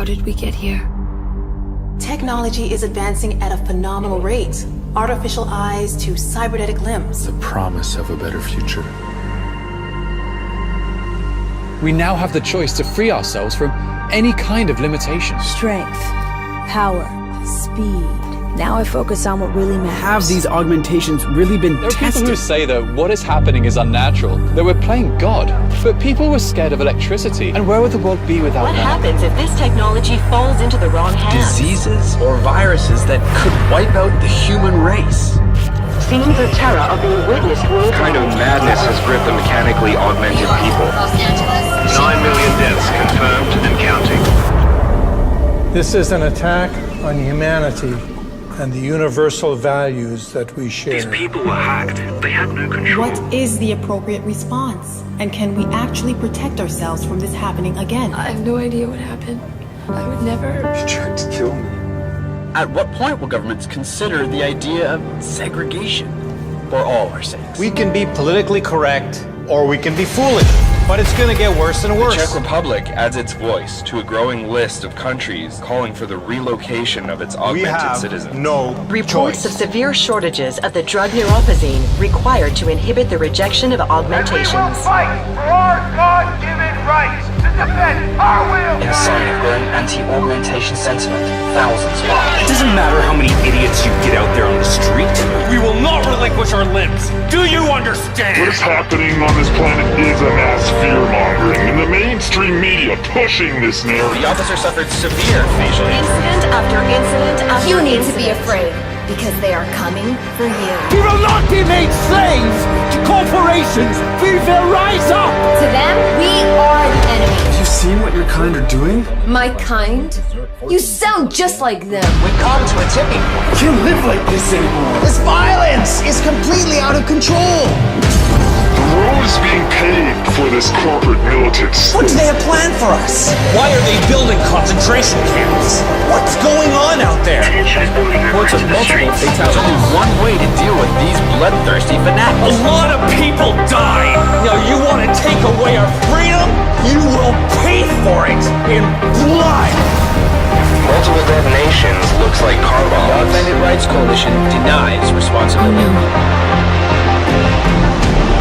How did we get here? Technology is advancing at a phenomenal rate. Artificial eyes to cybernetic limbs. The promise of a better future. We now have the choice to free ourselves from any kind of limitation. Strength, power, speed. Now I focus on what really matters. Have these augmentations really been There are tested? people who say that what is happening is unnatural, that we're playing God. But people were scared of electricity. And where would the world be without What that? happens if this technology falls into the wrong hands? Diseases or viruses that could wipe out the human race. Scenes of terror are being witnessed worldwide. What kind of madness has gripped the mechanically augmented people? 9 million deaths confirmed and counting. This is an attack on humanity and the universal values that we share. These people were hacked. They had no control. What is the appropriate response? And can we actually protect ourselves from this happening again? I have no idea what happened. I would never. You tried to kill me. At what point will governments consider the idea of segregation for all our sakes? We can be politically correct, or we can be foolish, but it's gonna get worse and worse. The Czech Republic adds its voice to a growing list of countries calling for the relocation of its We augmented have citizens. no Reports choice. of severe shortages of the drug neurophazine required to inhibit the rejection of augmentations. Fight for our God-given rights to defend our will. In a sign of growing anti-augmentation sentiment, thousands march. It doesn't matter how many idiots you get out there on the street. We will not relinquish our limbs. Do you understand? What is happening on this planet is a mass fear-mongering, and the mainstream media pushing this narrative. The officer suffered severe facial Incident after incident after You need to be incident. afraid, because they are coming for you. We will not be made slaves to corporations. We will rise up. To them, we are the enemy. Have you seen what your kind are doing? My kind? You sound just like them. We've come to a tipping point. I can't live like this anymore. This violence is completely out of control. The road is being paved for this corporate militants. What do they have planned for us? Why are they building concentration camps? What's going on out there? Reports of multiple fatalities. There's only one way to deal with these bloodthirsty fanatics. A lot of people died. Now you want to take away our freedom? You will pay for it in blood. Multiple detonations looks like car The bombs. Augmented Rights Coalition denies responsibility.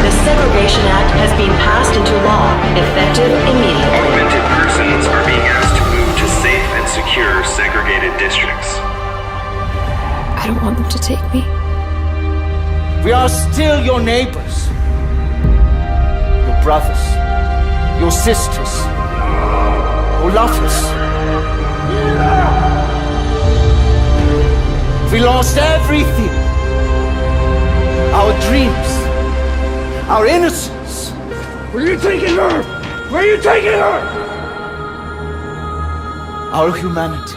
The Segregation Act has been passed into law, effective immediately. Augmented persons are being asked to move to safe and secure segregated districts. I don't want them to take me. We are still your neighbors, your brothers, your sisters, your lovers. We lost everything. Our dreams, our innocence. Where are you taking her? Where are you taking her? Our humanity.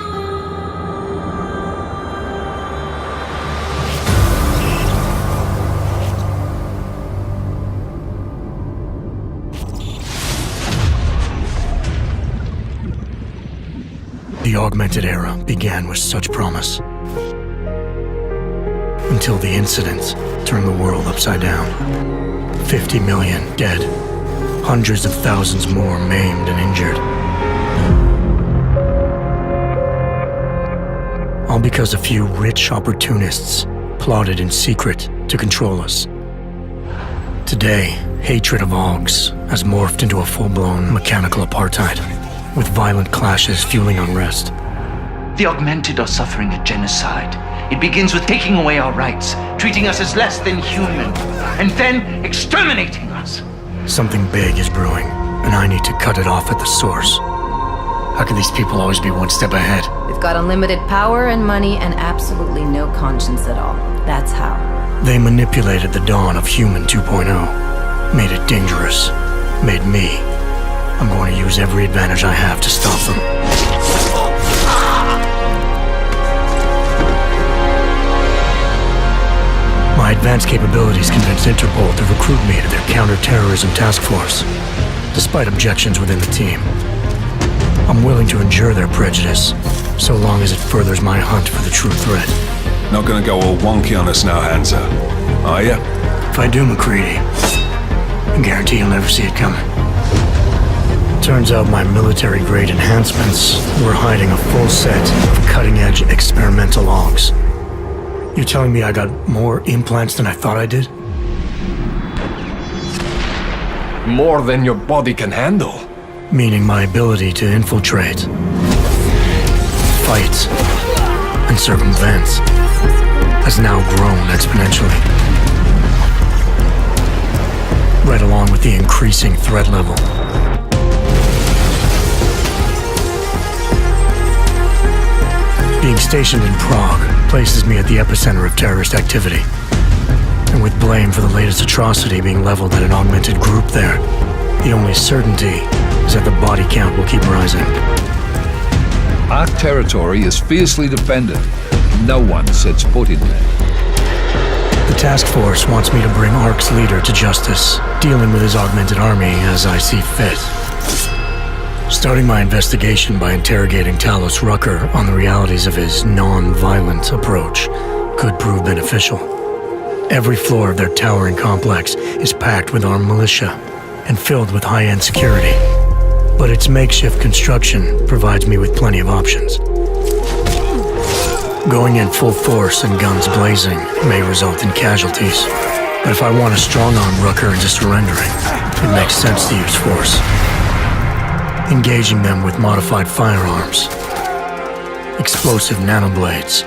The augmented era began with such promise. Until the incidents turned the world upside down. 50 million dead. Hundreds of thousands more maimed and injured. All because a few rich opportunists plotted in secret to control us. Today, hatred of Augs has morphed into a full-blown mechanical apartheid, with violent clashes fueling unrest. The augmented are suffering a genocide. It begins with taking away our rights, treating us as less than human, and then exterminating us. Something big is brewing, and I need to cut it off at the source. How can these people always be one step ahead? They've got unlimited power and money and absolutely no conscience at all. That's how. They manipulated the dawn of Human 2.0, made it dangerous, made me. I'm going to use every advantage I have to stop them. My advanced capabilities convinced Interpol to recruit me to their counter-terrorism task force, despite objections within the team. I'm willing to endure their prejudice, so long as it furthers my hunt for the true threat. Not gonna go all wonky on us now, Hansa, are ya? If I do, McCready, I guarantee you'll never see it coming. Turns out my military-grade enhancements were hiding a full set of cutting-edge experimental logs. You're telling me I got more implants than I thought I did? More than your body can handle. Meaning my ability to infiltrate, fight, and circumvent has now grown exponentially. Right along with the increasing threat level. Being stationed in Prague places me at the epicenter of terrorist activity. And with blame for the latest atrocity being leveled at an augmented group there, the only certainty is that the body count will keep rising. Our territory is fiercely defended. No one sets foot in there. The task force wants me to bring ARC's leader to justice, dealing with his augmented army as I see fit. Starting my investigation by interrogating Talos Rucker on the realities of his non-violent approach could prove beneficial. Every floor of their towering complex is packed with armed militia and filled with high-end security. But its makeshift construction provides me with plenty of options. Going in full force and guns blazing may result in casualties. But if I want to strong-arm Rucker into surrendering, it makes sense to use force. Engaging them with modified firearms, explosive nanoblades,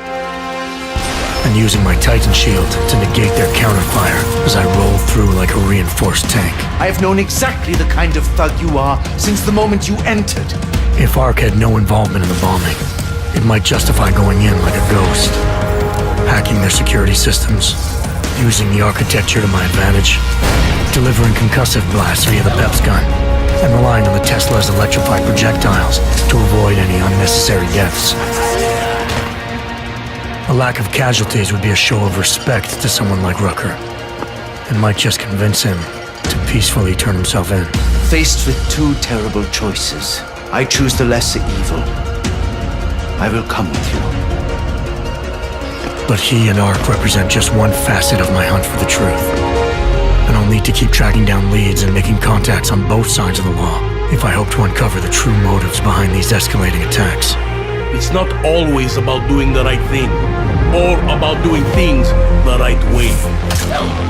and using my Titan shield to negate their counterfire as I roll through like a reinforced tank. I have known exactly the kind of thug you are since the moment you entered. If ARC had no involvement in the bombing, it might justify going in like a ghost, hacking their security systems, using the architecture to my advantage, delivering concussive blasts via the PEPS gun, and relying on the Tesla's electrified projectiles to avoid any unnecessary deaths. A lack of casualties would be a show of respect to someone like Rucker, and might just convince him to peacefully turn himself in. Faced with two terrible choices, I choose the lesser evil. I will come with you. But he and ARC represent just one facet of my hunt for the truth. And I'll need to keep tracking down leads and making contacts on both sides of the law if I hope to uncover the true motives behind these escalating attacks. It's not always about doing the right thing, or about doing things the right way.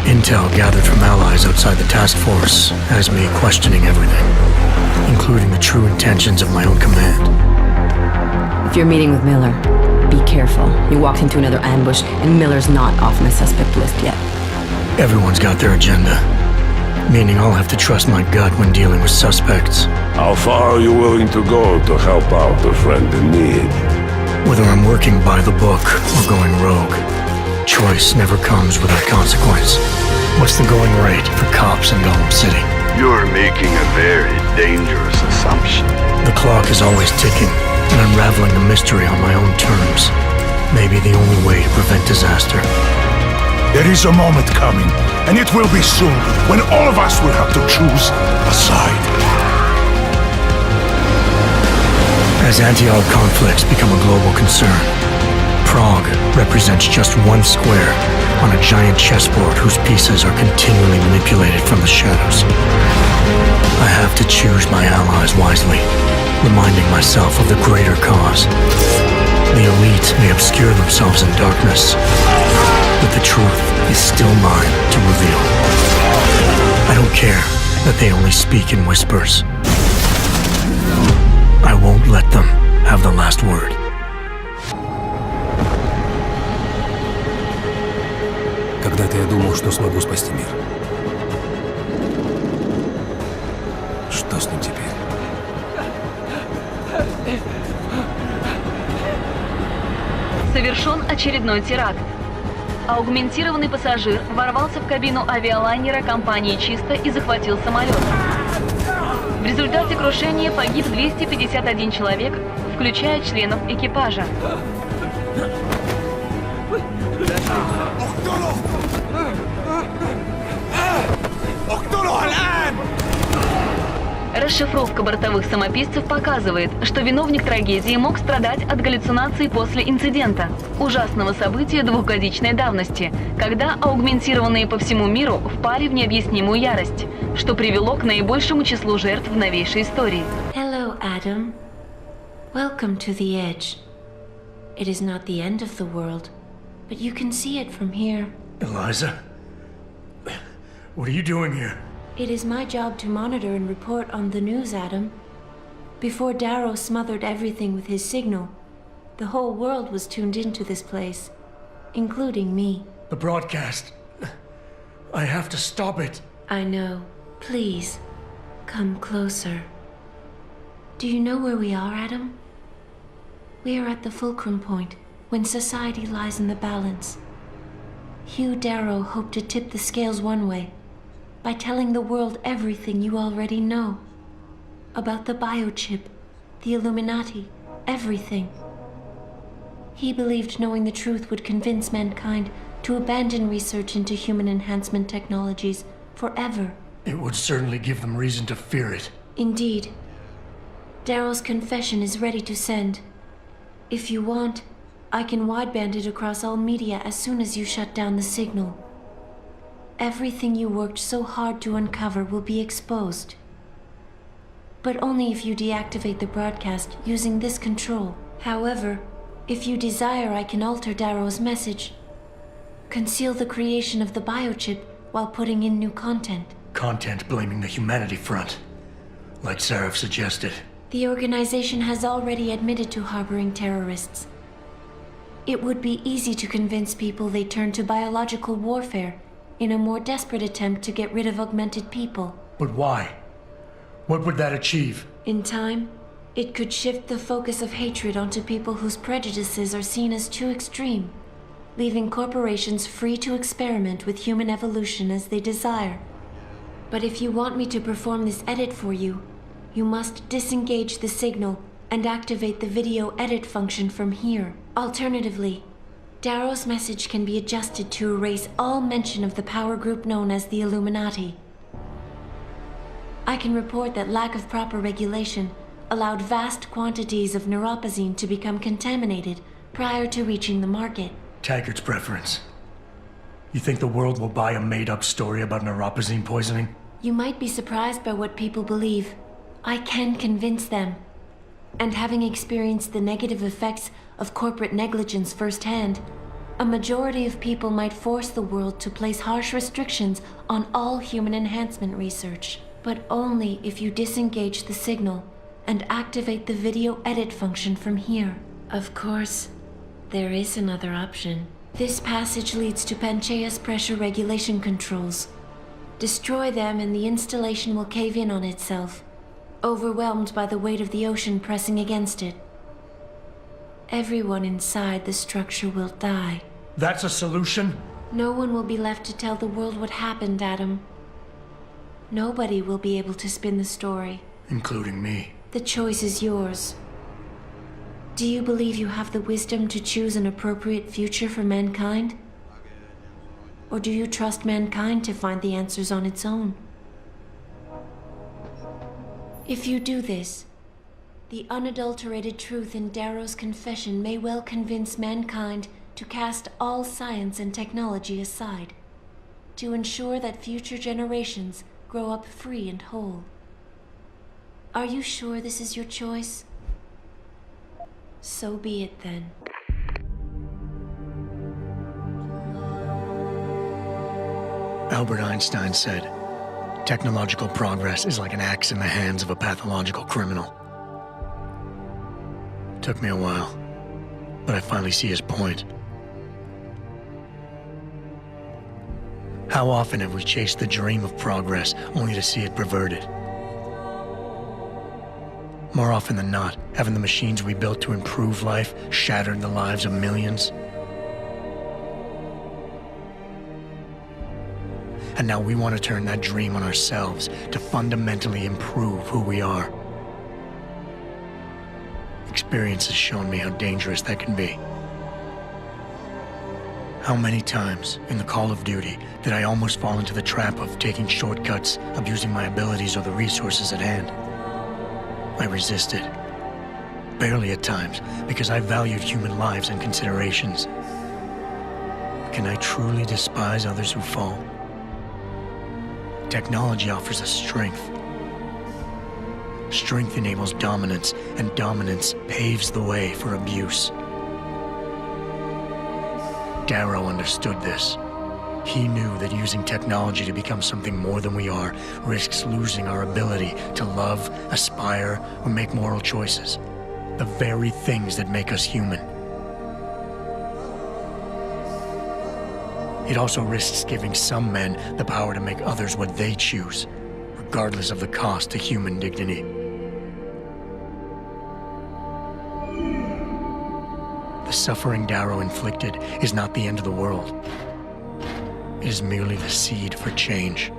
Intel gathered from allies outside the task force has me questioning everything, including the true intentions of my own command. If you're meeting with Miller, be careful. You walked into another ambush, and Miller's not off my suspect list yet. Everyone's got their agenda, meaning I'll have to trust my gut when dealing with suspects. How far are you willing to go to help out a friend in need? Whether I'm working by the book or going rogue, choice never comes without consequence. What's the going rate for cops in Gotham City? You're making a very dangerous assumption. The clock is always ticking, and unraveling the mystery on my own terms may be the only way to prevent disaster. There is a moment coming, and it will be soon, when all of us will have to choose a side. As anti-ARC conflicts become a global concern, Prague represents just one square on a giant chessboard whose pieces are continually manipulated from the shadows. I have to choose my allies wisely, reminding myself of the greater cause. The elite may obscure themselves in darkness, but the truth is still mine to reveal. I don't care that they only speak in whispers. I won't let them have the last word. Когда-то я думал, что смогу спасти мир. Что с ним теперь? Совершен очередной теракт. Аугментированный пассажир ворвался в кабину авиалайнера компании «Чисто» и захватил самолет. В результате крушения погиб 251 человек, включая членов экипажа. Расшифровка бортовых самописцев показывает, что виновник трагедии мог страдать от галлюцинаций после инцидента, ужасного события двухгодичной давности, когда аугментированные по всему миру впали в необъяснимую ярость, что привело к наибольшему числу жертв в новейшей истории. Hello, Adam. Welcome to the edge. It is not the end of the world, but you can see it from here. Eliza? What are you doing here? It is my job to monitor and report on the news, Adam. Before Darrow smothered everything with his signal, the whole world was tuned into this place, including me. The broadcast. I have to stop it. I know. Please, come closer. Do you know where we are, Adam? We are at the fulcrum point, when society lies in the balance. Hugh Darrow hoped to tip the scales one way, by telling the world everything you already know. About the biochip, the Illuminati, everything. He believed knowing the truth would convince mankind to abandon research into human enhancement technologies forever. It would certainly give them reason to fear it. Indeed. Darrow's confession is ready to send. If you want, I can wideband it across all media as soon as you shut down the signal. Everything you worked so hard to uncover will be exposed. But only if you deactivate the broadcast using this control. However, if you desire, I can alter Darrow's message. Conceal the creation of the biochip while putting in new content. Content blaming the humanity front, like Seraph suggested. The organization has already admitted to harboring terrorists. It would be easy to convince people they turn to biological warfare in a more desperate attempt to get rid of augmented people. But why? What would that achieve? In time, it could shift the focus of hatred onto people whose prejudices are seen as too extreme, leaving corporations free to experiment with human evolution as they desire. But if you want me to perform this edit for you, you must disengage the signal and activate the video edit function from here. Alternatively, Darrow's message can be adjusted to erase all mention of the power group known as the Illuminati. I can report that lack of proper regulation allowed vast quantities of neuropozyne to become contaminated prior to reaching the market. Taggart's preference. You think the world will buy a made-up story about neuropozyne poisoning? You might be surprised by what people believe. I can convince them. And having experienced the negative effects of corporate negligence firsthand, a majority of people might force the world to place harsh restrictions on all human enhancement research. But only if you disengage the signal and activate the video edit function from here. Of course, there is another option. This passage leads to Panchaea's pressure regulation controls. Destroy them and the installation will cave in on itself, overwhelmed by the weight of the ocean pressing against it. Everyone inside the structure will die. That's a solution? No one will be left to tell the world what happened, Adam. Nobody will be able to spin the story. Including me. The choice is yours. Do you believe you have the wisdom to choose an appropriate future for mankind? Or do you trust mankind to find the answers on its own? If you do this, the unadulterated truth in Darrow's confession may well convince mankind to cast all science and technology aside, to ensure that future generations grow up free and whole. Are you sure this is your choice? So be it then. Albert Einstein said, technological progress is like an axe in the hands of a pathological criminal. It took me a while, but I finally see his point. How often have we chased the dream of progress only to see it perverted? More often than not, haven't the machines we built to improve life shattered the lives of millions? And now we want to turn that dream on ourselves to fundamentally improve who we are. Experience has shown me how dangerous that can be. How many times in the Call of Duty did I almost fall into the trap of taking shortcuts, abusing my abilities or the resources at hand? I resisted. Barely at times, because I valued human lives and considerations. Can I truly despise others who fall? Technology offers us strength. Strength enables dominance, and dominance paves the way for abuse. Darrow understood this. He knew that using technology to become something more than we are risks losing our ability to love, aspire, or make moral choices. The very things that make us human. It also risks giving some men the power to make others what they choose, regardless of the cost to human dignity. The suffering Darrow inflicted is not the end of the world. It is merely the seed for change.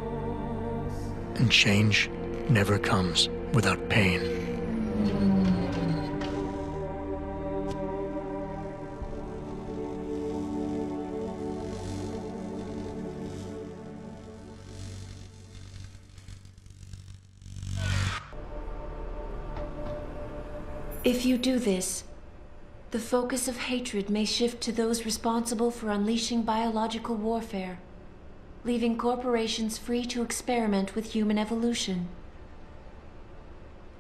And change never comes without pain. If you do this, the focus of hatred may shift to those responsible for unleashing biological warfare, leaving corporations free to experiment with human evolution.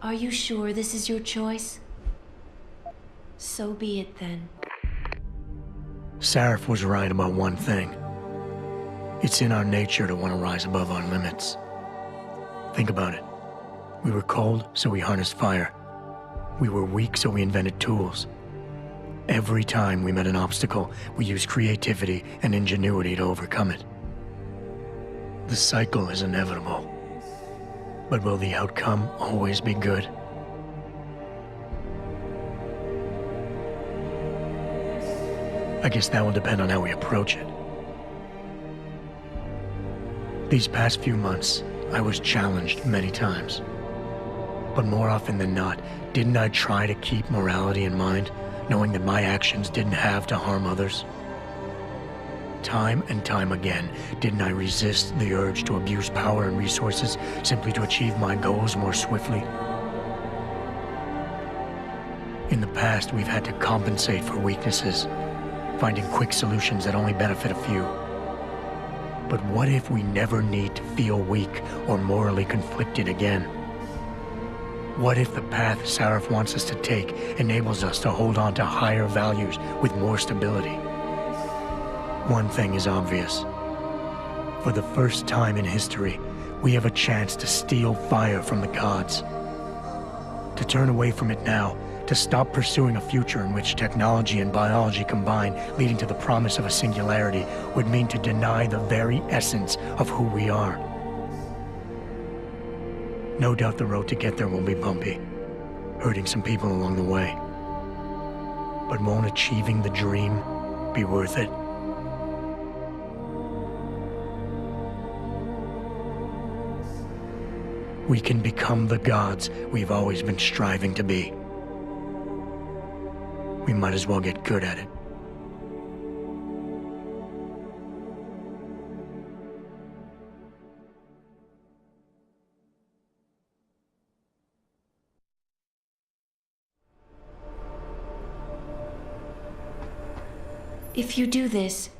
Are you sure this is your choice? So be it then. Sarif was right about one thing. It's in our nature to want to rise above our limits. Think about it. We were cold, so we harnessed fire. We were weak, so we invented tools. Every time we met an obstacle, we used creativity and ingenuity to overcome it. The cycle is inevitable. But will the outcome always be good? I guess that will depend on how we approach it. These past few months, I was challenged many times. But more often than not, didn't I try to keep morality in mind, knowing that my actions didn't have to harm others? Time and time again, didn't I resist the urge to abuse power and resources simply to achieve my goals more swiftly? In the past, we've had to compensate for weaknesses, finding quick solutions that only benefit a few. But what if we never need to feel weak or morally conflicted again? What if the path Sarif wants us to take enables us to hold on to higher values with more stability? One thing is obvious. For the first time in history, we have a chance to steal fire from the gods. To turn away from it now, to stop pursuing a future in which technology and biology combine, leading to the promise of a singularity, would mean to deny the very essence of who we are. No doubt the road to get there will be bumpy, hurting some people along the way. But won't achieving the dream be worth it? We can become the gods we've always been striving to be. We might as well get good at it. If you do this,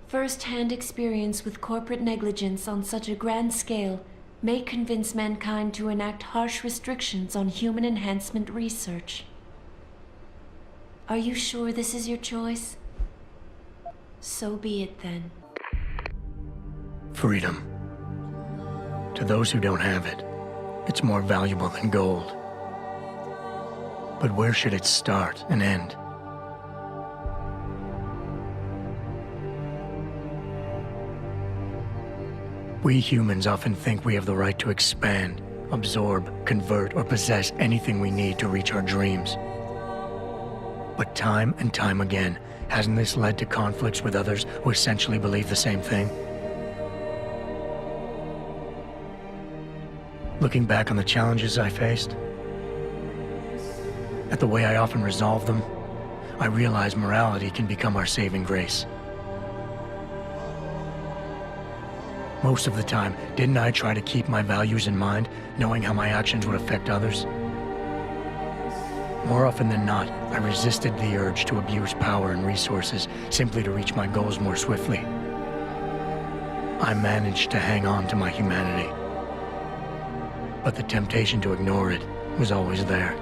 first-hand experience with corporate negligence on such a grand scale may convince mankind to enact harsh restrictions on human enhancement research. Are you sure this is your choice? So be it then. Freedom. To those who don't have it, it's more valuable than gold. But where should it start and end? We humans often think we have the right to expand, absorb, convert, or possess anything we need to reach our dreams. But time and time again, hasn't this led to conflicts with others who essentially believe the same thing? Looking back on the challenges I faced, at the way I often resolve them, I realize morality can become our saving grace. Most of the time, didn't I try to keep my values in mind, knowing how my actions would affect others? More often than not, I resisted the urge to abuse power and resources simply to reach my goals more swiftly. I managed to hang on to my humanity, but the temptation to ignore it was always there.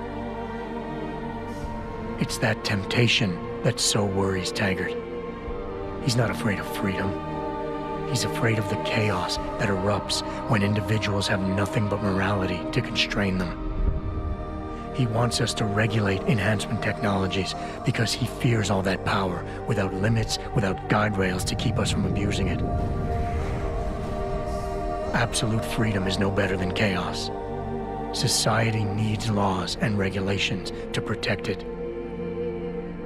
It's that temptation that so worries Taggart. He's not afraid of freedom. He's afraid of the chaos that erupts when individuals have nothing but morality to constrain them. He wants us to regulate enhancement technologies because he fears all that power without limits, without guide rails to keep us from abusing it. Absolute freedom is no better than chaos. Society needs laws and regulations to protect it.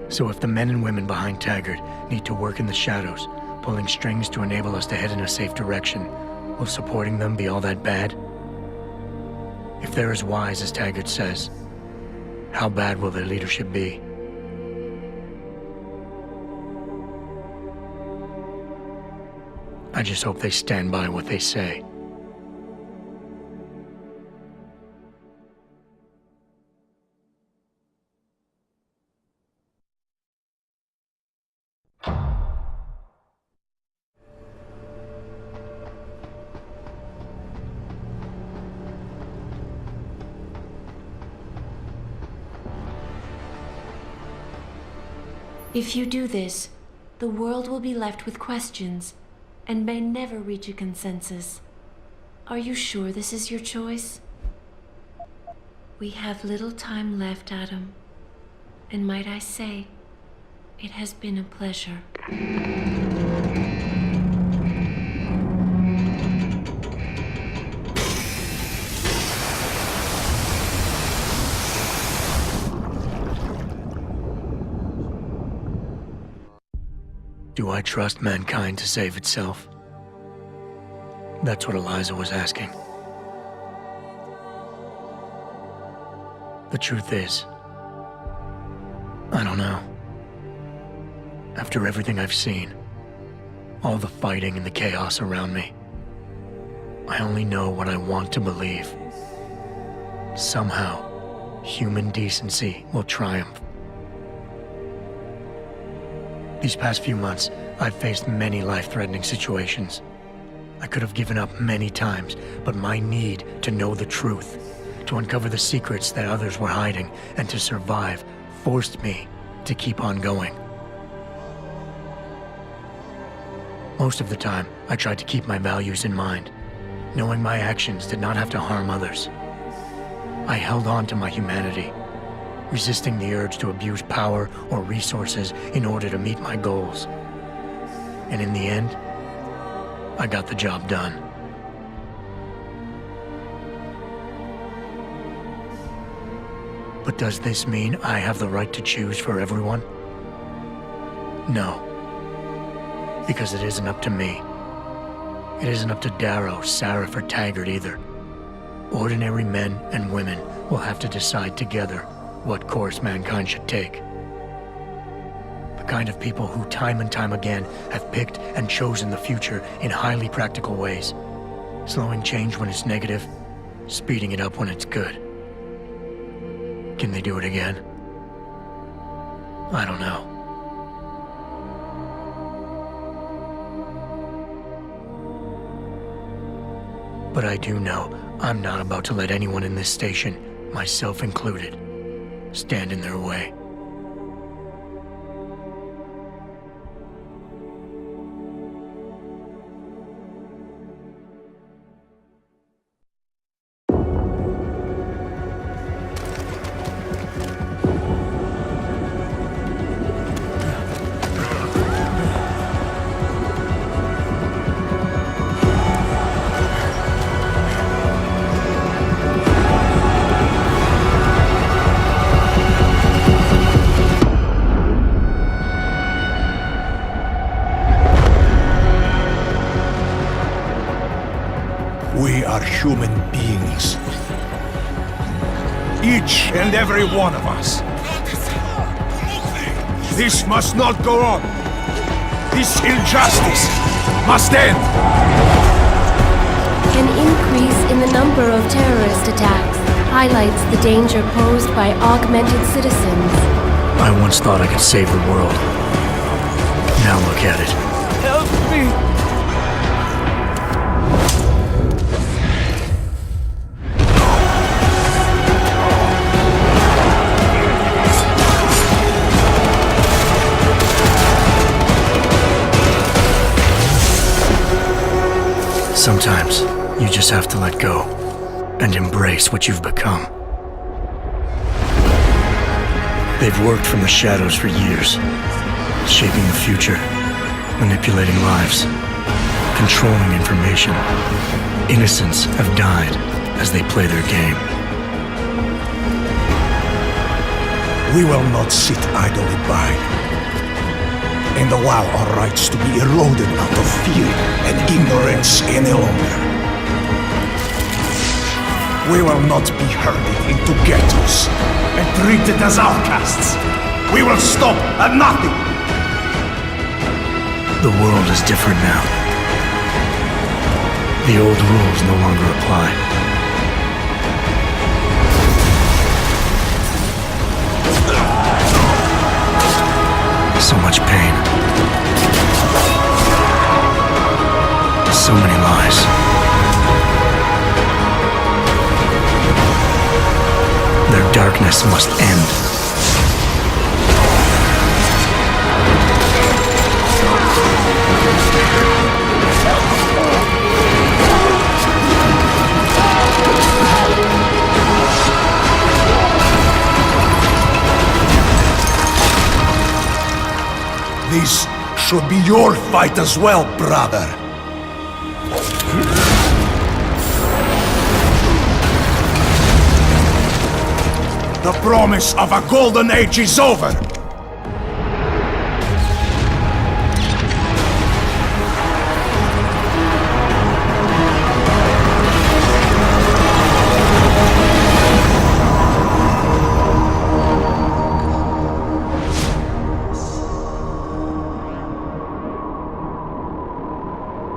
So if the men and women behind Taggart need to work in the shadows, pulling strings to enable us to head in a safe direction, will supporting them be all that bad? If they're as wise as Taggart says, how bad will their leadership be? I just hope they stand by what they say. If you do this, the world will be left with questions and may never reach a consensus. Are you sure this is your choice? We have little time left, Adam. And might I say, it has been a pleasure. Do I trust mankind to save itself? That's what Eliza was asking. The truth is, I don't know. After everything I've seen, all the fighting and the chaos around me, I only know what I want to believe. Somehow, human decency will triumph. These past few months, I've faced many life-threatening situations. I could have given up many times, but my need to know the truth, to uncover the secrets that others were hiding, and to survive forced me to keep on going. Most of the time, I tried to keep my values in mind, knowing my actions did not have to harm others. I held on to my humanity, resisting the urge to abuse power or resources in order to meet my goals. And in the end, I got the job done. But does this mean I have the right to choose for everyone? No. Because it isn't up to me. It isn't up to Darrow, Sarif, or Taggart either. Ordinary men and women will have to decide together what course mankind should take. The kind of people who time and time again have picked and chosen the future in highly practical ways, slowing change when it's negative, speeding it up when it's good. Can they do it again? I don't know. But I do know I'm not about to let anyone in this station, myself included, stand in their way. We are human beings. Each and every one of us. This must not go on. This injustice must end. An increase in the number of terrorist attacks. highlights the danger posed by augmented citizens. I once thought I could save the world. Now look at it. Help me! Sometimes you just have to let go and embrace what you've become. They've worked from the shadows for years, shaping the future, manipulating lives, controlling information. Innocents have died as they play their game. We will not sit idly by and allow our rights to be eroded out of fear and ignorance any longer. We will not be herded into ghettos and treated as outcasts. We will stop at nothing. The world is different now. The old rules no longer apply. So much pain. So many lies. Their darkness must end. This should be your fight as well, brother. The promise of a golden age is over.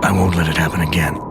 I won't let it happen again.